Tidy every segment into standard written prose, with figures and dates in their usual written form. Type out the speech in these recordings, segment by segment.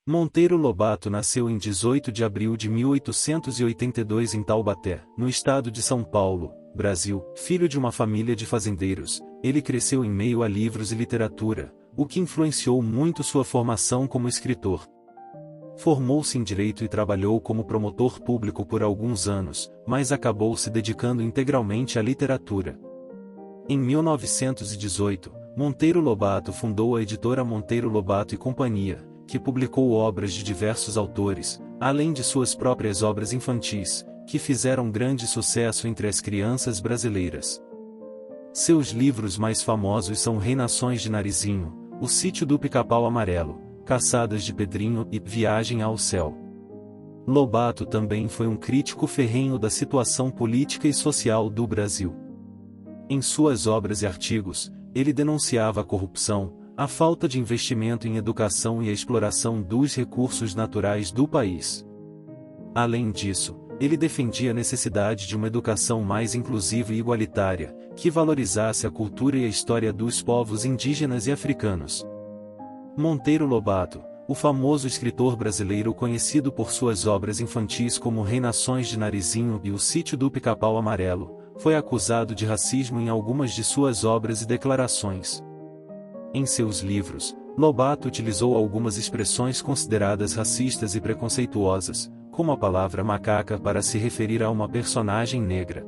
Monteiro Lobato nasceu em 18 de abril de 1882 em Taubaté, no estado de São Paulo, Brasil. Filho de uma família de fazendeiros, ele cresceu em meio a livros e literatura, o que influenciou muito sua formação como escritor. Formou-se em Direito e trabalhou como promotor público por alguns anos, mas acabou se dedicando integralmente à literatura. Em 1918, Monteiro Lobato fundou a editora Monteiro Lobato e Companhia, que publicou obras de diversos autores, além de suas próprias obras infantis, que fizeram grande sucesso entre as crianças brasileiras. Seus livros mais famosos são Reinações de Narizinho, O Sítio do Pica-Pau Amarelo, Caçadas de Pedrinho e Viagem ao Céu. Lobato também foi um crítico ferrenho da situação política e social do Brasil. Em suas obras e artigos, ele denunciava a corrupção, a falta de investimento em educação e a exploração dos recursos naturais do país. Além disso, ele defendia a necessidade de uma educação mais inclusiva e igualitária, que valorizasse a cultura e a história dos povos indígenas e africanos. Monteiro Lobato, o famoso escritor brasileiro conhecido por suas obras infantis como Reinações de Narizinho e O Sítio do Pica-Pau Amarelo, foi acusado de racismo em algumas de suas obras e declarações. Em seus livros, Lobato utilizou algumas expressões consideradas racistas e preconceituosas, como a palavra macaca para se referir a uma personagem negra.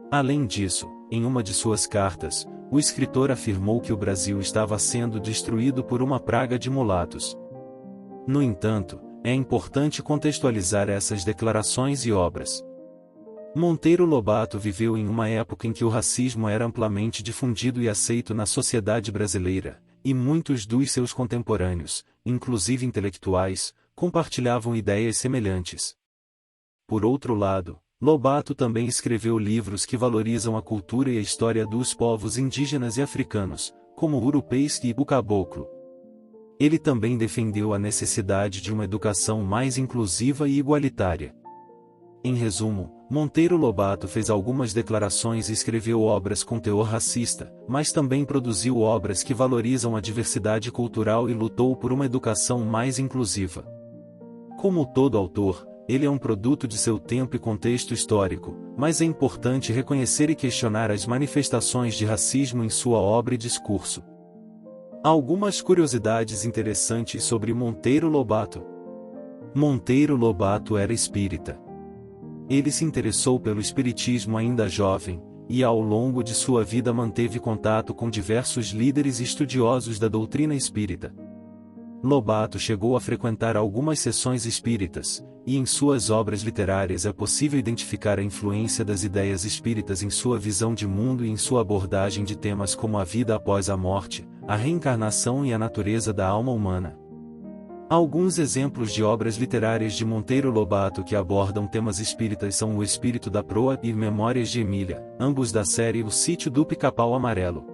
Além disso, em uma de suas cartas, o escritor afirmou que o Brasil estava sendo destruído por uma praga de mulatos. No entanto, é importante contextualizar essas declarações e obras. Monteiro Lobato viveu em uma época em que o racismo era amplamente difundido e aceito na sociedade brasileira, e muitos dos seus contemporâneos, inclusive intelectuais, compartilhavam ideias semelhantes. Por outro lado, Lobato também escreveu livros que valorizam a cultura e a história dos povos indígenas e africanos, como Urupês e o Caboclo. Ele também defendeu a necessidade de uma educação mais inclusiva e igualitária. Em resumo, Monteiro Lobato fez algumas declarações e escreveu obras com teor racista, mas também produziu obras que valorizam a diversidade cultural e lutou por uma educação mais inclusiva. Como todo autor, ele é um produto de seu tempo e contexto histórico, mas é importante reconhecer e questionar as manifestações de racismo em sua obra e discurso. Algumas curiosidades interessantes sobre Monteiro Lobato. Monteiro Lobato era espírita. Ele se interessou pelo espiritismo ainda jovem, e ao longo de sua vida manteve contato com diversos líderes e estudiosos da doutrina espírita. Lobato chegou a frequentar algumas sessões espíritas, e em suas obras literárias é possível identificar a influência das ideias espíritas em sua visão de mundo e em sua abordagem de temas como a vida após a morte, a reencarnação e a natureza da alma humana. Alguns exemplos de obras literárias de Monteiro Lobato que abordam temas espíritas são O Espírito da Proa e Memórias de Emília, ambos da série O Sítio do Pica-Pau Amarelo.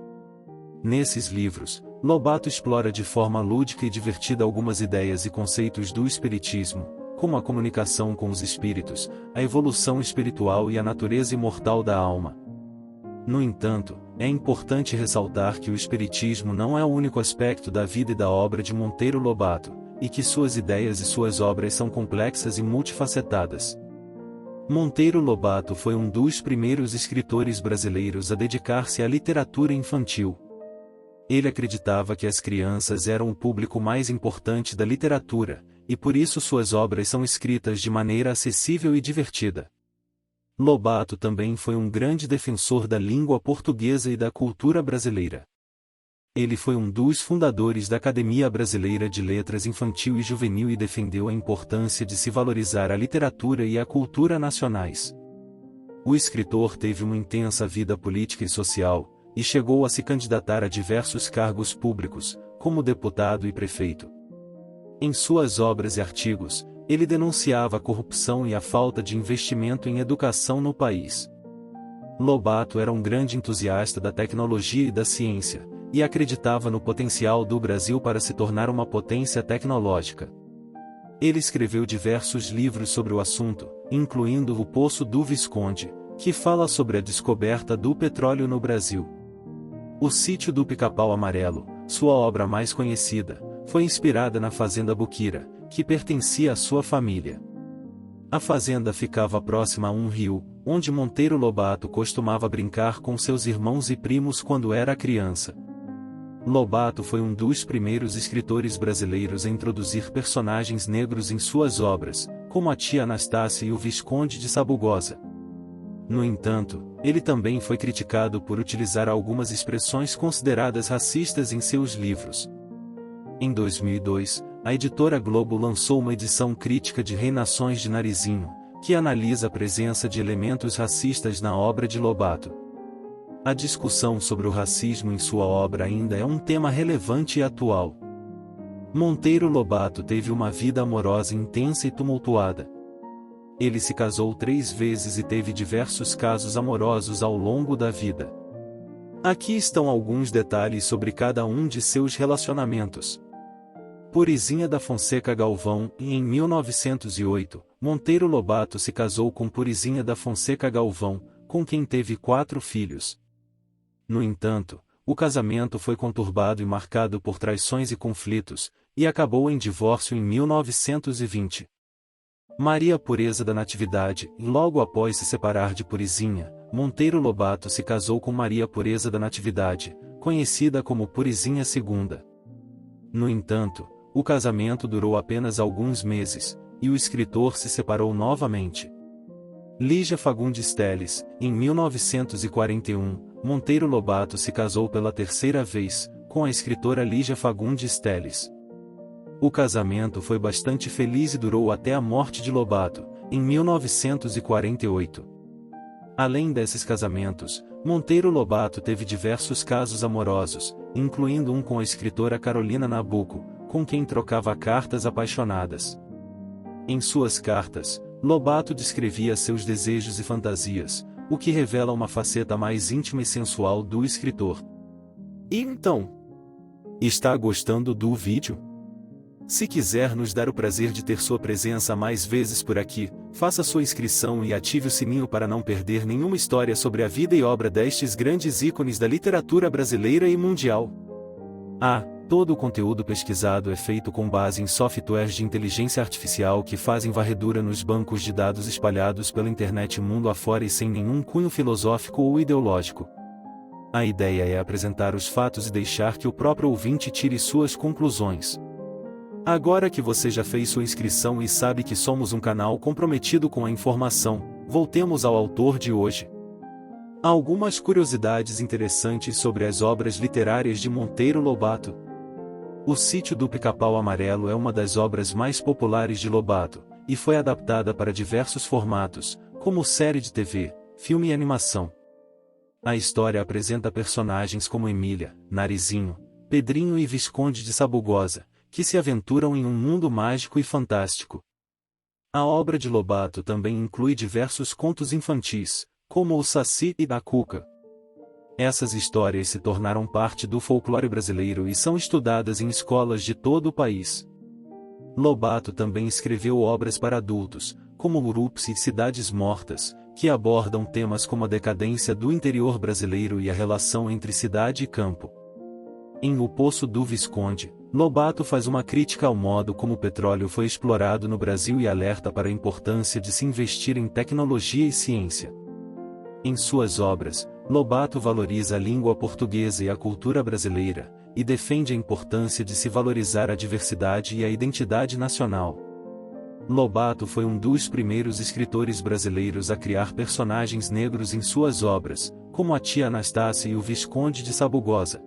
Nesses livros, Lobato explora de forma lúdica e divertida algumas ideias e conceitos do espiritismo, como a comunicação com os espíritos, a evolução espiritual e a natureza imortal da alma. No entanto, é importante ressaltar que o espiritismo não é o único aspecto da vida e da obra de Monteiro Lobato, e que suas ideias e suas obras são complexas e multifacetadas. Monteiro Lobato foi um dos primeiros escritores brasileiros a dedicar-se à literatura infantil. Ele acreditava que as crianças eram o público mais importante da literatura, e por isso suas obras são escritas de maneira acessível e divertida. Lobato também foi um grande defensor da língua portuguesa e da cultura brasileira. Ele foi um dos fundadores da Academia Brasileira de Letras Infantil e Juvenil e defendeu a importância de se valorizar a literatura e a cultura nacionais. O escritor teve uma intensa vida política e social, e chegou a se candidatar a diversos cargos públicos, como deputado e prefeito. Em suas obras e artigos, ele denunciava a corrupção e a falta de investimento em educação no país. Lobato era um grande entusiasta da tecnologia e da ciência, e acreditava no potencial do Brasil para se tornar uma potência tecnológica. Ele escreveu diversos livros sobre o assunto, incluindo O Poço do Visconde, que fala sobre a descoberta do petróleo no Brasil. O Sítio do Pica-Pau Amarelo, sua obra mais conhecida, foi inspirada na fazenda Buquira, que pertencia à sua família. A fazenda ficava próxima a um rio, onde Monteiro Lobato costumava brincar com seus irmãos e primos quando era criança. Lobato foi um dos primeiros escritores brasileiros a introduzir personagens negros em suas obras, como a tia Anastácia e o Visconde de Sabugosa. No entanto, ele também foi criticado por utilizar algumas expressões consideradas racistas em seus livros. Em 2002, a editora Globo lançou uma edição crítica de Reinações de Narizinho, que analisa a presença de elementos racistas na obra de Lobato. A discussão sobre o racismo em sua obra ainda é um tema relevante e atual. Monteiro Lobato teve uma vida amorosa intensa e tumultuada. Ele se casou 3 vezes e teve diversos casos amorosos ao longo da vida. Aqui estão alguns detalhes sobre cada um de seus relacionamentos. Purizinha da Fonseca Galvão, e em 1908, Monteiro Lobato se casou com Purizinha da Fonseca Galvão, com quem teve 4 filhos. No entanto, o casamento foi conturbado e marcado por traições e conflitos, e acabou em divórcio em 1920. Maria Pureza da Natividade, logo após se separar de Purizinha, Monteiro Lobato se casou com Maria Pureza da Natividade, conhecida como Purizinha II. No entanto, o casamento durou apenas alguns meses, e o escritor se separou novamente. Lígia Fagundes Telles, em 1941, Monteiro Lobato se casou pela 3ª vez, com a escritora Lígia Fagundes Telles. O casamento foi bastante feliz e durou até a morte de Lobato, em 1948. Além desses casamentos, Monteiro Lobato teve diversos casos amorosos, incluindo um com a escritora Carolina Nabuco, com quem trocava cartas apaixonadas. Em suas cartas, Lobato descrevia seus desejos e fantasias, o que revela uma faceta mais íntima e sensual do escritor. E então? Está gostando do vídeo? Se quiser nos dar o prazer de ter sua presença mais vezes por aqui, faça sua inscrição e ative o sininho para não perder nenhuma história sobre a vida e obra destes grandes ícones da literatura brasileira e mundial. Todo o conteúdo pesquisado é feito com base em softwares de inteligência artificial que fazem varredura nos bancos de dados espalhados pela internet mundo afora e sem nenhum cunho filosófico ou ideológico. A ideia é apresentar os fatos e deixar que o próprio ouvinte tire suas conclusões. Agora que você já fez sua inscrição e sabe que somos um canal comprometido com a informação, voltemos ao autor de hoje. Há algumas curiosidades interessantes sobre as obras literárias de Monteiro Lobato. O Sítio do Pica-Pau Amarelo é uma das obras mais populares de Lobato, e foi adaptada para diversos formatos, como série de TV, filme e animação. A história apresenta personagens como Emília, Narizinho, Pedrinho e Visconde de Sabugosa, que se aventuram em um mundo mágico e fantástico. A obra de Lobato também inclui diversos contos infantis, como o Saci e a Cuca. Essas histórias se tornaram parte do folclore brasileiro e são estudadas em escolas de todo o país. Lobato também escreveu obras para adultos, como Urupsi e Cidades Mortas, que abordam temas como a decadência do interior brasileiro e a relação entre cidade e campo. Em O Poço do Visconde, Lobato faz uma crítica ao modo como o petróleo foi explorado no Brasil e alerta para a importância de se investir em tecnologia e ciência. Em suas obras, Lobato valoriza a língua portuguesa e a cultura brasileira, e defende a importância de se valorizar a diversidade e a identidade nacional. Lobato foi um dos primeiros escritores brasileiros a criar personagens negros em suas obras, como a tia Anastácia e o Visconde de Sabugosa.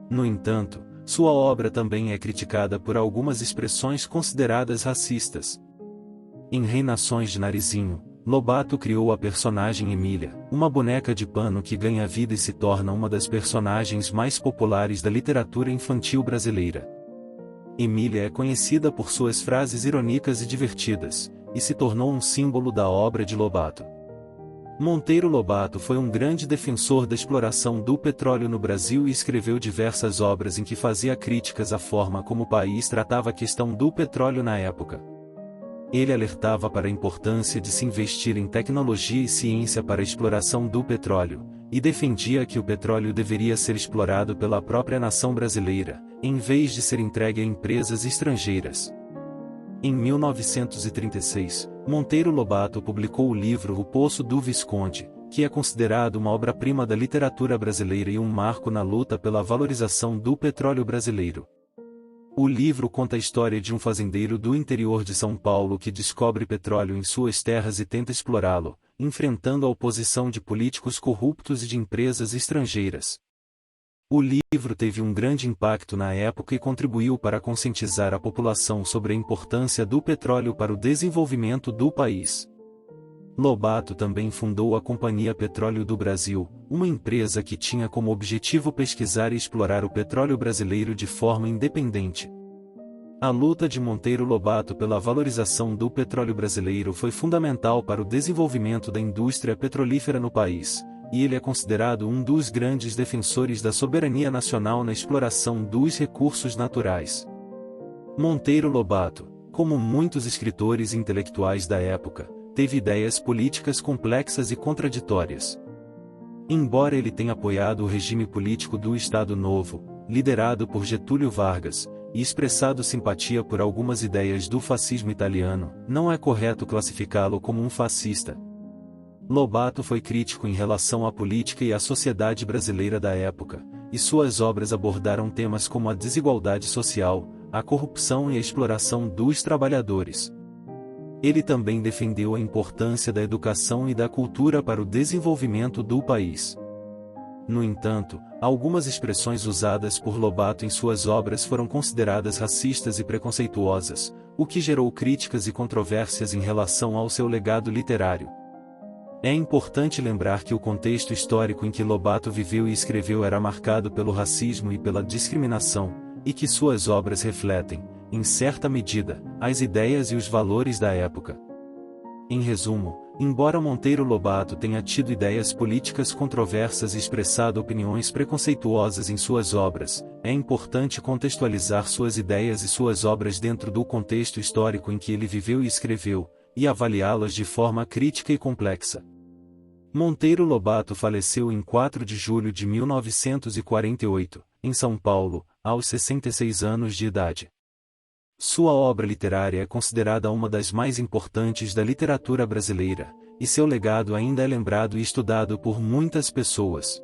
No entanto, sua obra também é criticada por algumas expressões consideradas racistas. Em Reinações de Narizinho, Lobato criou a personagem Emília, uma boneca de pano que ganha vida e se torna uma das personagens mais populares da literatura infantil brasileira. Emília é conhecida por suas frases irônicas e divertidas, e se tornou um símbolo da obra de Lobato. Monteiro Lobato foi um grande defensor da exploração do petróleo no Brasil e escreveu diversas obras em que fazia críticas à forma como o país tratava a questão do petróleo na época. Ele alertava para a importância de se investir em tecnologia e ciência para a exploração do petróleo, e defendia que o petróleo deveria ser explorado pela própria nação brasileira, em vez de ser entregue a empresas estrangeiras. Em 1936, Monteiro Lobato publicou o livro O Poço do Visconde, que é considerado uma obra-prima da literatura brasileira e um marco na luta pela valorização do petróleo brasileiro. O livro conta a história de um fazendeiro do interior de São Paulo que descobre petróleo em suas terras e tenta explorá-lo, enfrentando a oposição de políticos corruptos e de empresas estrangeiras. O livro teve um grande impacto na época e contribuiu para conscientizar a população sobre a importância do petróleo para o desenvolvimento do país. Lobato também fundou a Companhia Petróleo do Brasil, uma empresa que tinha como objetivo pesquisar e explorar o petróleo brasileiro de forma independente. A luta de Monteiro Lobato pela valorização do petróleo brasileiro foi fundamental para o desenvolvimento da indústria petrolífera no país, e ele é considerado um dos grandes defensores da soberania nacional na exploração dos recursos naturais. Monteiro Lobato, como muitos escritores e intelectuais da época, teve ideias políticas complexas e contraditórias. Embora ele tenha apoiado o regime político do Estado Novo, liderado por Getúlio Vargas, e expressado simpatia por algumas ideias do fascismo italiano, não é correto classificá-lo como um fascista. Lobato foi crítico em relação à política e à sociedade brasileira da época, e suas obras abordaram temas como a desigualdade social, a corrupção e a exploração dos trabalhadores. Ele também defendeu a importância da educação e da cultura para o desenvolvimento do país. No entanto, algumas expressões usadas por Lobato em suas obras foram consideradas racistas e preconceituosas, o que gerou críticas e controvérsias em relação ao seu legado literário. É importante lembrar que o contexto histórico em que Lobato viveu e escreveu era marcado pelo racismo e pela discriminação, e que suas obras refletem, em certa medida, as ideias e os valores da época. Em resumo, embora Monteiro Lobato tenha tido ideias políticas controversas e expressado opiniões preconceituosas em suas obras, é importante contextualizar suas ideias e suas obras dentro do contexto histórico em que ele viveu e escreveu, e avaliá-las de forma crítica e complexa. Monteiro Lobato faleceu em 4 de julho de 1948, em São Paulo, aos 66 anos de idade. Sua obra literária é considerada uma das mais importantes da literatura brasileira, e seu legado ainda é lembrado e estudado por muitas pessoas.